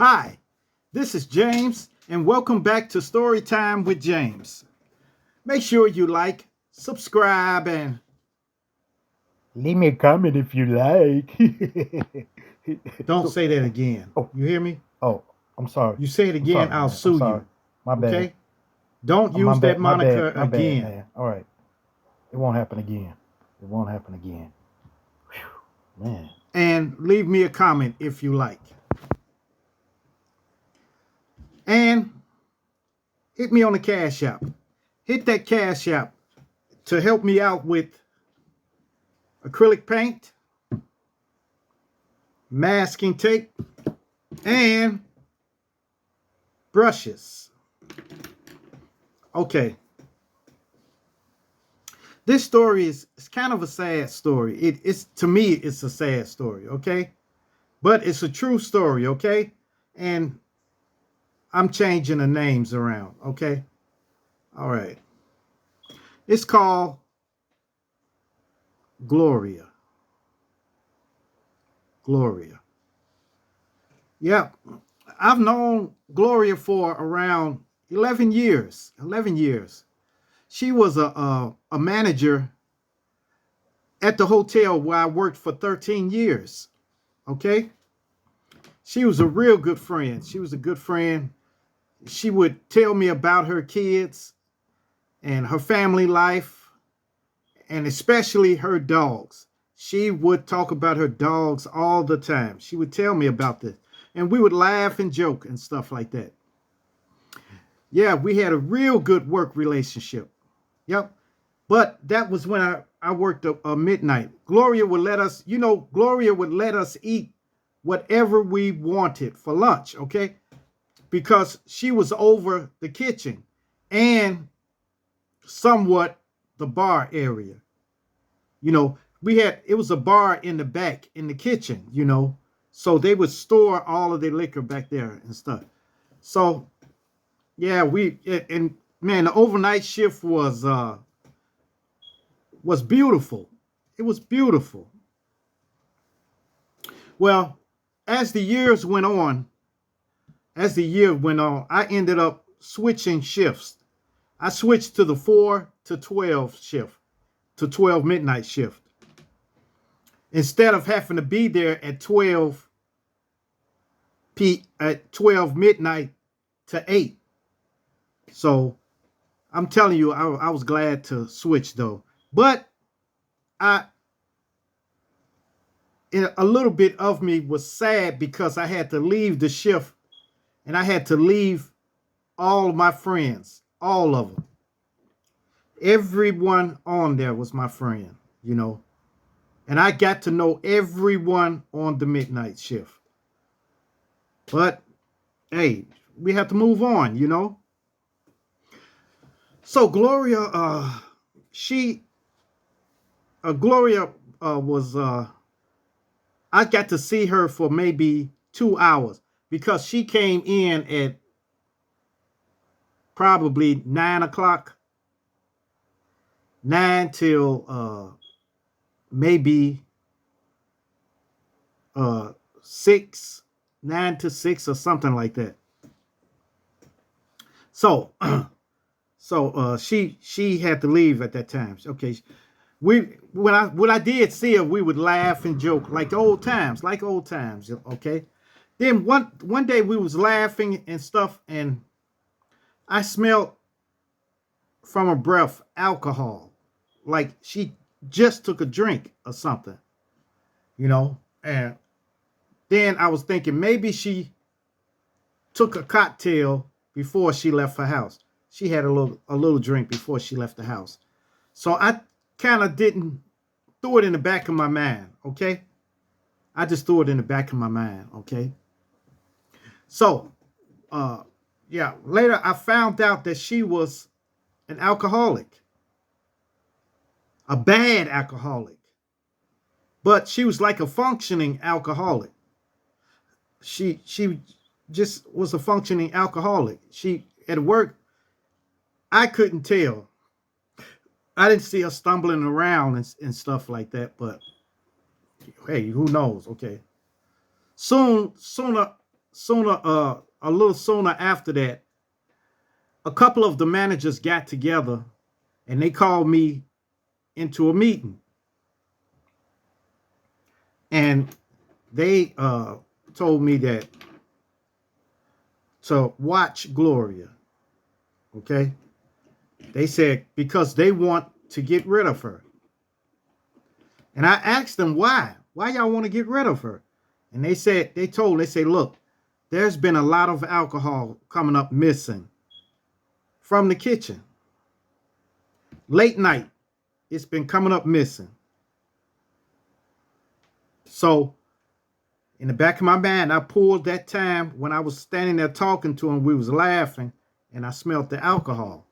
Hi, this is James, and welcome back to Storytime with James. Make sure you like, subscribe, and Leave me a comment if you like. don't say that again. oh, You hear me? oh, I'm sorry. You say it I'm again, sorry, I'll man. I'm sue sorry. you. My bad. Okay? Don't My use that bad. My moniker bad. My bad, again. man. All right. It won't happen again. It won't happen again. Whew, man. And leave me a comment if you like. And hit me on the Cash App. Hit that Cash App to help me out with acrylic paint, masking tape, and brushes. Okay. This story is it's kind of a sad story. It's to me, it's a sad story, okay? But it's a true story, okay? And I'm changing the names around, okay? All right. It's called Gloria. Gloria. Yeah. I've known Gloria for around 11 years. 11 years. She was a manager at the hotel where I worked for 13 years. Okay? She was a real good friend. She was a good friend. She would tell me about her kids and her family life, and especially her dogs. She would talk about her dogs all the time. She would tell me about this, and we would laugh and joke and stuff like that. Yeah, we had a real good work relationship. Yep. But that was when I worked a midnight. Gloria would let us, Gloria would let us eat whatever we wanted for lunch, okay? Because she was over the kitchen and somewhat the bar area. We had it was a bar in the back in the kitchen. So they would store all of their liquor back there and stuff. So yeah, and man, the overnight shift was beautiful. It was beautiful. Well, as the years went on, I ended up switching shifts. I switched to the 4 to 12 shift, to 12 midnight shift. Instead of having to be there at 12 midnight to 8. So I'm telling you, I was glad to switch though. But I a little bit of me was sad because I had to leave the shift and I had to leave all of my friends, all of them. Everyone on there was my friend, you know. And I got to know everyone on the midnight shift. But hey, we have to move on. So she Gloria was I got to see her for maybe 2 hours because she came in at probably 9 o'clock, 9 till maybe 6, 9 to 6 or something like that. So she had to leave at that time. Okay, when I did see her, we would laugh and joke like old times, like old times. Okay. Then one day we was laughing and stuff, and I smelled from her breath alcohol, like she just took a drink or something, And then I was thinking maybe she took a cocktail before she left her house. She had a little drink before she left the house. So I kind of didn't throw it in the back of my mind, okay? I just threw it in the back of my mind, okay? So, uh, yeah, later I found out that she was an alcoholic, a bad alcoholic, but she was like a functioning alcoholic. She just was a functioning alcoholic. She at work, I couldn't tell. I didn't see her stumbling around and stuff like that, but hey, who knows? Okay. Sooner a little sooner after that, a couple of the managers got together and they called me into a meeting. And they told me that to watch Gloria. Okay. They said because they want to get rid of her. And I asked them why. Why y'all want to get rid of her? And they said, look, there's been a lot of alcohol coming up missing from the kitchen. Late night, it's been coming up missing. So in the back of my mind, I pulled that time when I was standing there talking to him, we was laughing, and I smelled the alcohol.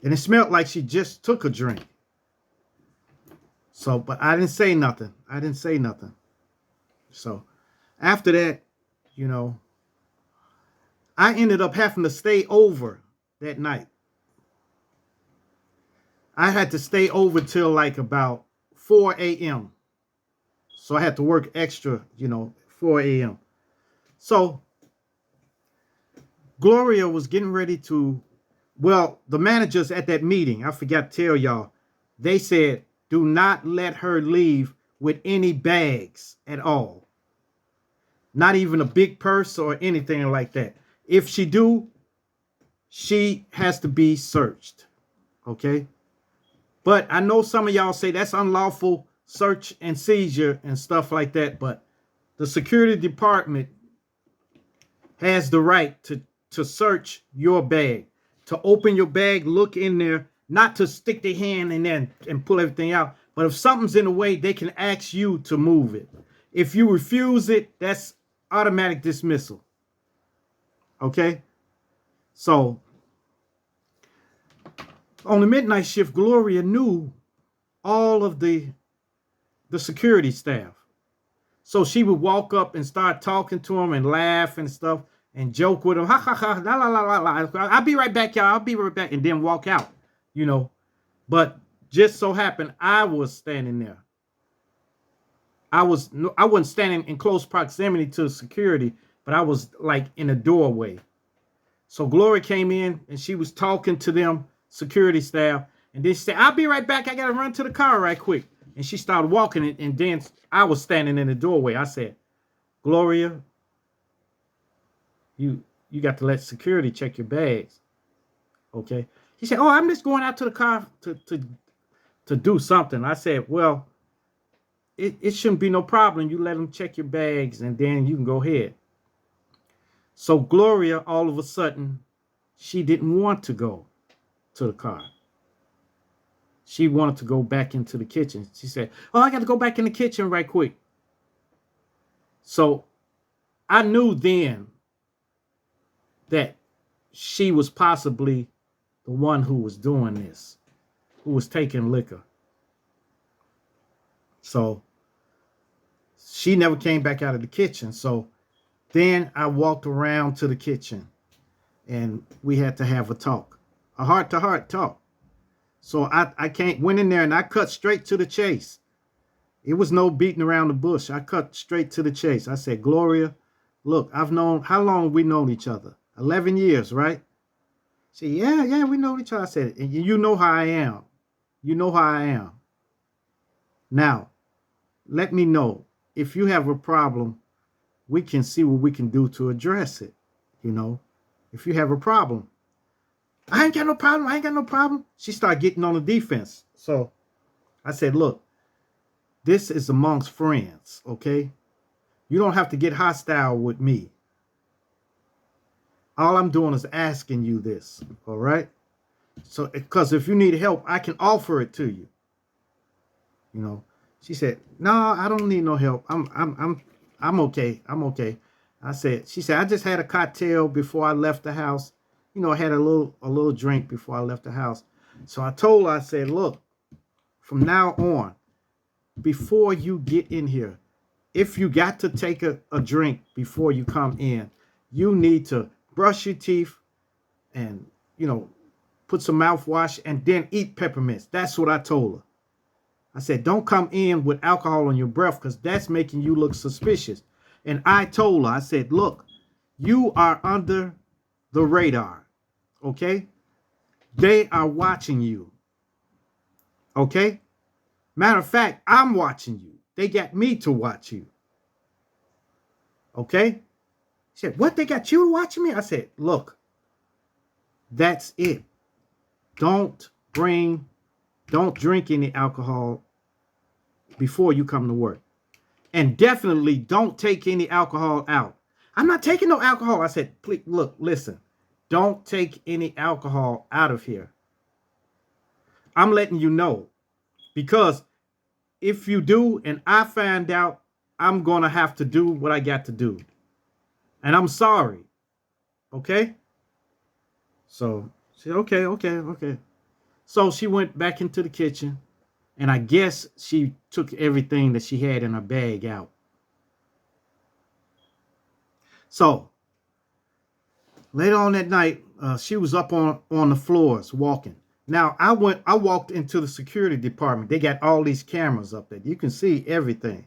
And it smelled like she just took a drink. So, but I didn't say nothing. So after that, you know, I ended up having to stay over that night. I had to stay over till like about 4 a.m. So I had to work extra, 4 a.m. So Gloria was getting ready to, well, the managers at that meeting, I forgot to tell y'all, they said, do not let her leave with any bags at all. Not even a big purse or anything like that. If she do, she has to be searched. Okay? But I know some of y'all say that's unlawful search and seizure and stuff like that. But the security department has the right to search your bag, to open your bag, look in there, not to stick their hand in there and pull everything out. But if something's in the way, they can ask you to move it. If you refuse it, that's automatic dismissal. Okay? So on the midnight shift, Gloria knew all of the security staff. So she would walk up and start talking to them and laugh and stuff and joke with them. Ha ha ha, la la la la. I'll be right back, y'all. I'll be right back. And then walk out, But just so happened I was standing there. I wasn't standing in close proximity to security, but I was like in a doorway. So Gloria came in and she was talking to them security staff. And then she said, I'll be right back. I got to run to the car right quick. And she started walking it. And then I was standing in the doorway. I said, Gloria, you got to let security check your bags. Okay. She said, oh, I'm just going out to the car to do something. I said, well, it shouldn't be no problem. You let them check your bags and then you can go ahead. So Gloria, all of a sudden, she didn't want to go to the car. She wanted to go back into the kitchen. She said, oh, I got to go back in the kitchen right quick. So I knew then that she was possibly the one who was doing this, who was taking liquor. So she never came back out of the kitchen. So then I walked around to the kitchen and we had to have a talk, a heart-to-heart talk. So I went in there and I cut straight to the chase. It was no beating around the bush. I cut straight to the chase. I said, Gloria, look, how long have we known each other? 11 years, right? She said, yeah, we know each other. I said, and you know how I am. You know how I am. Now, let me know. If you have a problem, we can see what we can do to address it. If you have a problem. I ain't got no problem. She started getting on the defense. So I said, look, this is amongst friends, okay? You don't have to get hostile with me. All I'm doing is asking you this, all right? So, because if you need help, I can offer it to you. She said, no, I don't need no help. I'm okay. She said, I just had a cocktail before I left the house. I had a little drink before I left the house. So I told her, I said, look, from now on, before you get in here, if you got to take a drink before you come in, you need to brush your teeth and, put some mouthwash and then eat peppermints. That's what I told her. I said, don't come in with alcohol on your breath because that's making you look suspicious. And I told her, I said, look, You are under the radar. Okay? They are watching you. Okay? Matter of fact, I'm watching you. They got me to watch you. Okay? She said, what? They got you watching me? I said, look, that's it. Don't drink any alcohol before you come to work. And definitely don't take any alcohol out. I'm not taking no alcohol. I said, please, look, listen, don't take any alcohol out of here. I'm letting you know, because if you do and I find out, I'm going to have to do what I got to do. And I'm sorry. Okay? So she said, okay. So she went back into the kitchen, and I guess she took everything that she had in her bag out. So later on that night, she was up on the floors walking. Now I walked into the security department. They got all these cameras up there. You can see everything.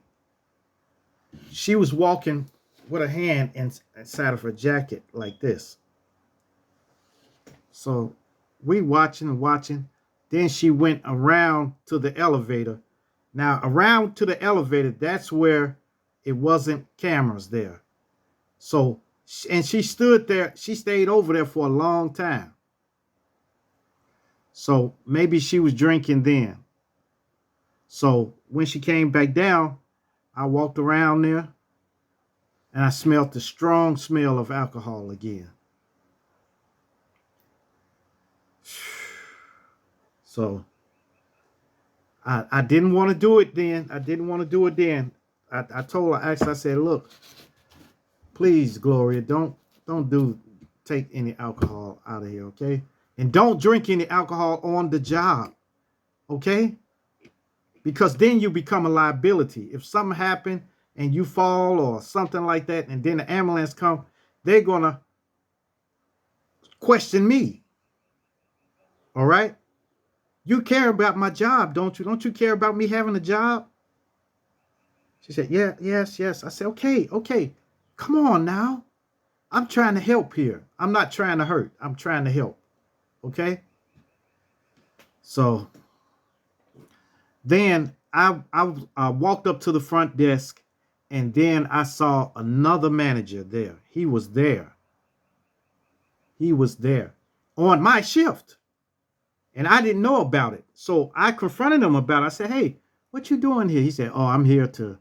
She was walking with her hand inside of her jacket like this. So we watching and watching. Then she went around to the elevator. Now around to the elevator, that's where it wasn't cameras there. So, and she stood there, she stayed over there for a long time. So maybe she was drinking then. So when she came back down, I walked around there and I smelled the strong smell of alcohol again. So I didn't want to do it then. I told her, I said, look, please, Gloria, don't take any alcohol out of here, okay? And don't drink any alcohol on the job, okay? Because then you become a liability. If something happened and you fall or something like that, and then the ambulance come, they're gonna question me. All right? You care about my job, don't you? Don't you care about me having a job? She said, yeah, yes. I said, okay. Come on now. I'm trying to help here. I'm not trying to hurt. I'm trying to help. Okay? So then I walked up to the front desk, and then I saw another manager there. He was there on my shift, and I didn't know about it. So I confronted him about it. I said, hey, what you doing here? He said, oh, I'm here to,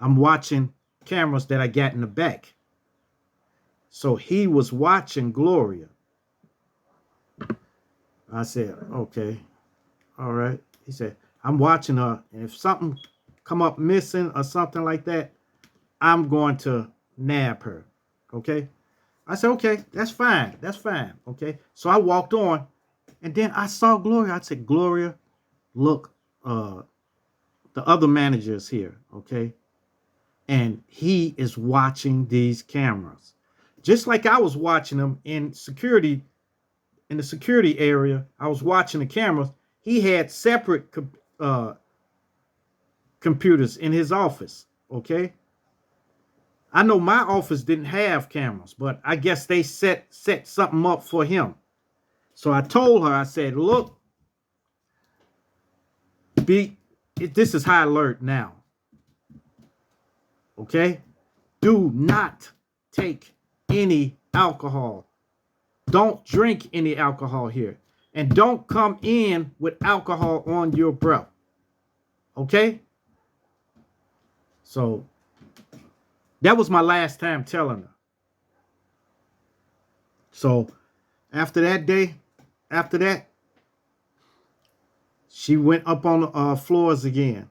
I'm watching cameras that I got in the back. So he was watching Gloria. I said, okay, all right. He said, I'm watching her, and if something come up missing or something like that, I'm going to nab her. Okay? I said, okay, that's fine. Okay? So I walked on, and then I saw Gloria. I said, Gloria, look, the other manager is here, okay? And he is watching these cameras. Just like I was watching them in the security area, I was watching the cameras. He had separate computers in his office, okay? I know my office didn't have cameras, but I guess they set something up for him. So I told her, I said, look, this is high alert now. Okay? Do not take any alcohol. Don't drink any alcohol here. And don't come in with alcohol on your breath. Okay? So that was my last time telling her. So after that, she went up on the floors again.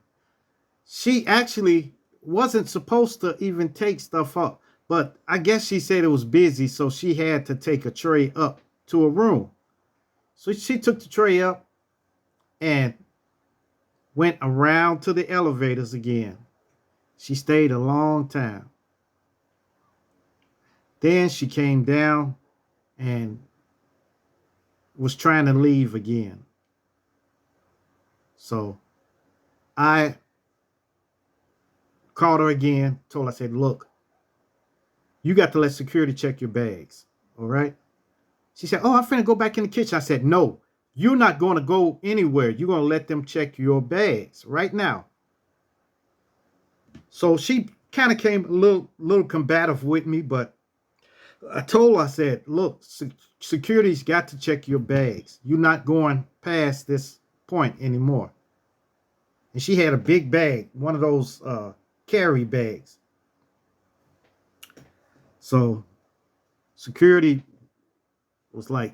She actually wasn't supposed to even take stuff up, but I guess she said it was busy, so she had to take a tray up to a room. So she took the tray up and went around to the elevators again. She stayed a long time. Then she came down and was trying to leave again. So I called her again, told her, I said, look, You got to let security check your bags. All right. She said, oh, I'm finna go back in the kitchen. I said, no, you're not going to go anywhere. You're going to let them check your bags right now. So she kind of came a little combative with me, but I told her, I said, look, security's got to check your bags. You're not going past this point anymore. And she had a big bag, one of those carry bags. So security was like,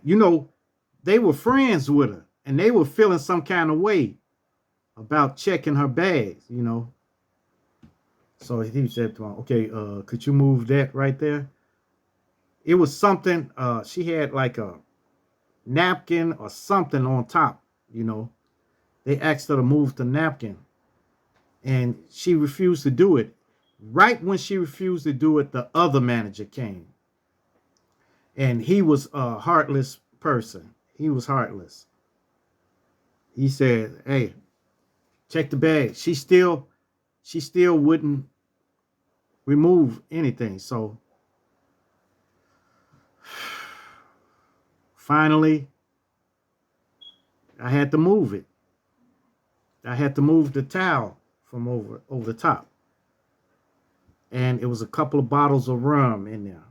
they were friends with her and they were feeling some kind of way about checking her bags. So he said to her, okay, could you move that right there? It was something, she had like a napkin or something on top. They asked her to move the napkin and she refused to do it. Right when she refused to do it, the other manager came. And he was a heartless person. He was heartless. He said, hey, check the bag. She still wouldn't remove anything. So finally, I had to move it. I had to move the towel from over the top. And it was a couple of bottles of rum in there.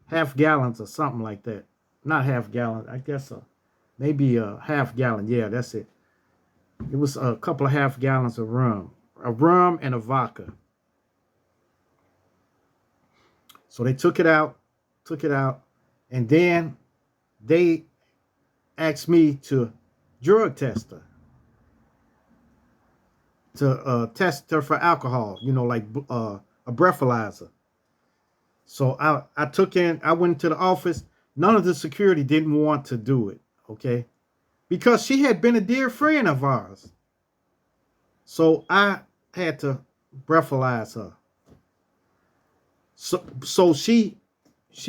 Half gallons or something like that. Not half gallon, I guess maybe a half gallon. Yeah, that's it. It was a couple of half gallons of rum. A rum and a vodka. So they took it out, and then they asked me to drug test her. To test her for alcohol, like a breathalyzer. So I went to the office. None of the security didn't want to do it, okay? Because she had been a dear friend of ours. So I had to breathalyze her. So she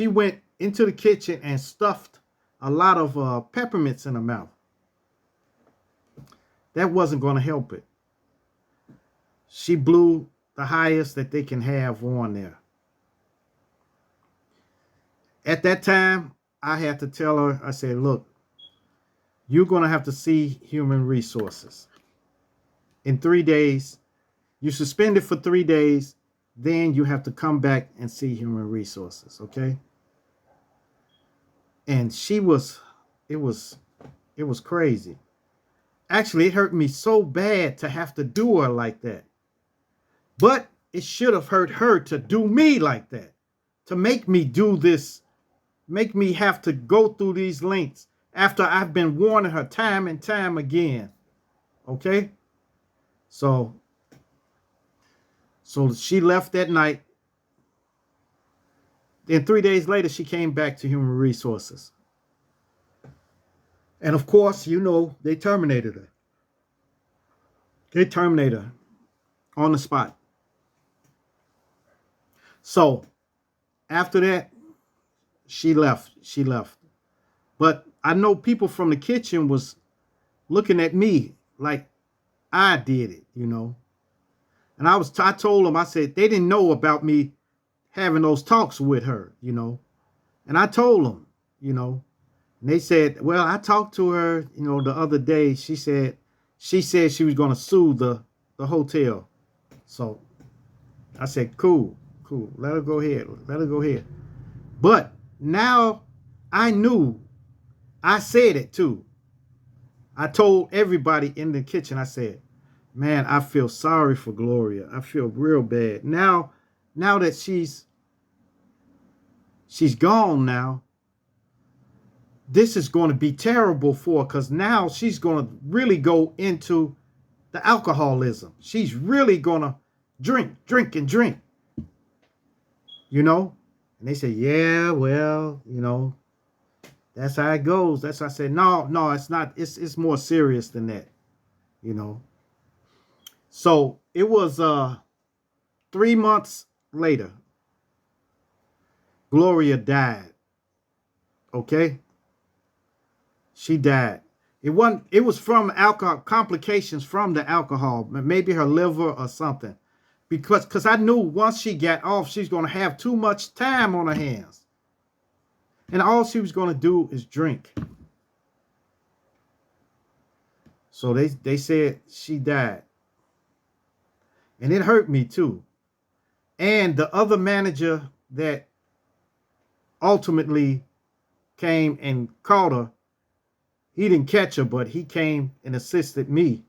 went into the kitchen and stuffed a lot of peppermints in her mouth. That wasn't going to help it. She blew the highest that they can have on there. At that time, I had to tell her, I said, look, you're going to have to see human resources. In 3 days, you suspend it for 3 days, then you have to come back and see human resources, okay? And it was crazy. Actually, it hurt me so bad to have to do her like that. But it should have hurt her to do me like that, to make me do this, make me have to go through these lengths after I've been warning her time and time again. Okay? So she left that night. Then 3 days later, she came back to human resources. And of course, they terminated her. They terminated her on the spot. So after that, she left. But I know people from the kitchen was looking at me like I did it, And I told them, I said, they didn't know about me having those talks with her, And I told them, and they said, well, I talked to her, the other day. She said she was going to sue the hotel. So I said, cool. Let her go ahead. But now I knew, I said it too. I told everybody in the kitchen, I said, man, I feel sorry for Gloria. I feel real bad. Now that she's gone now, this is going to be terrible for her because now she's going to really go into the alcoholism. She's really going to drink. And they say, yeah, well, that's how it goes. That's how I said, no, it's not. It's more serious than that, So it was 3 months later, Gloria died. Okay? She died. It was from alcohol, complications from the alcohol, maybe her liver or something. because I knew once she got off, she's going to have too much time on her hands. And all she was going to do is drink. So they said she died. And it hurt me too. And the other manager that ultimately came and caught her, he didn't catch her, but he came and assisted me.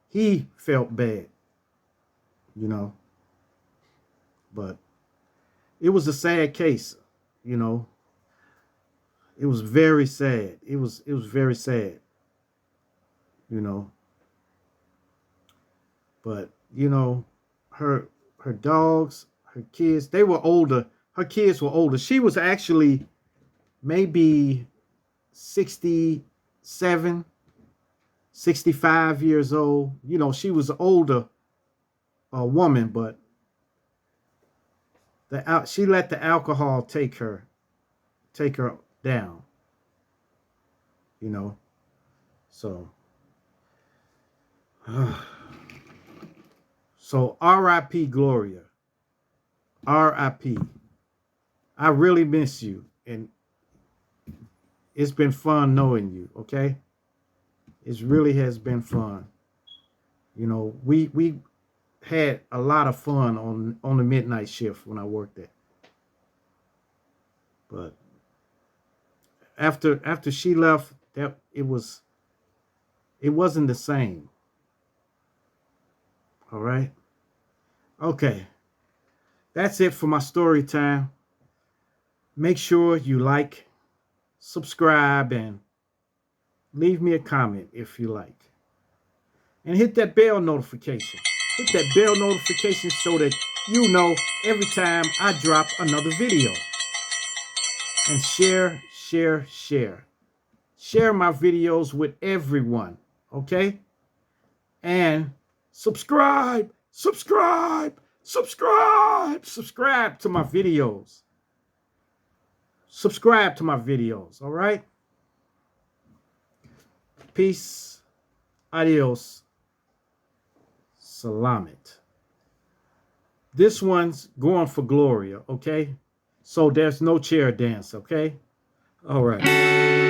He felt bad, you know. But it was a sad case, you know. It was very sad. It was very sad, you know. But, you know, her dogs, her kids, they were older. Her kids were older. She was actually maybe 67, 65 years old. You know, she was an older woman, but she let the alcohol take her down, you know. So so R.I.P. Gloria. R.I.P. I really miss you, and it's been fun knowing you, okay? It really has been fun. You know, we had a lot of fun on the midnight shift when I worked there. But after she left, that it wasn't the same. All right? Okay. That's it for my story time. Make sure you like, subscribe, and leave me a comment if you like. And hit that bell notification. Hit that bell notification so that you know every time I drop another video. And share, share, share. Share my videos with everyone, okay? And subscribe, subscribe, subscribe, subscribe to my videos. Subscribe to my videos, all right? Peace. Adios. Salamat. This one's going for Gloria, okay? So there's no chair dance, okay? All right.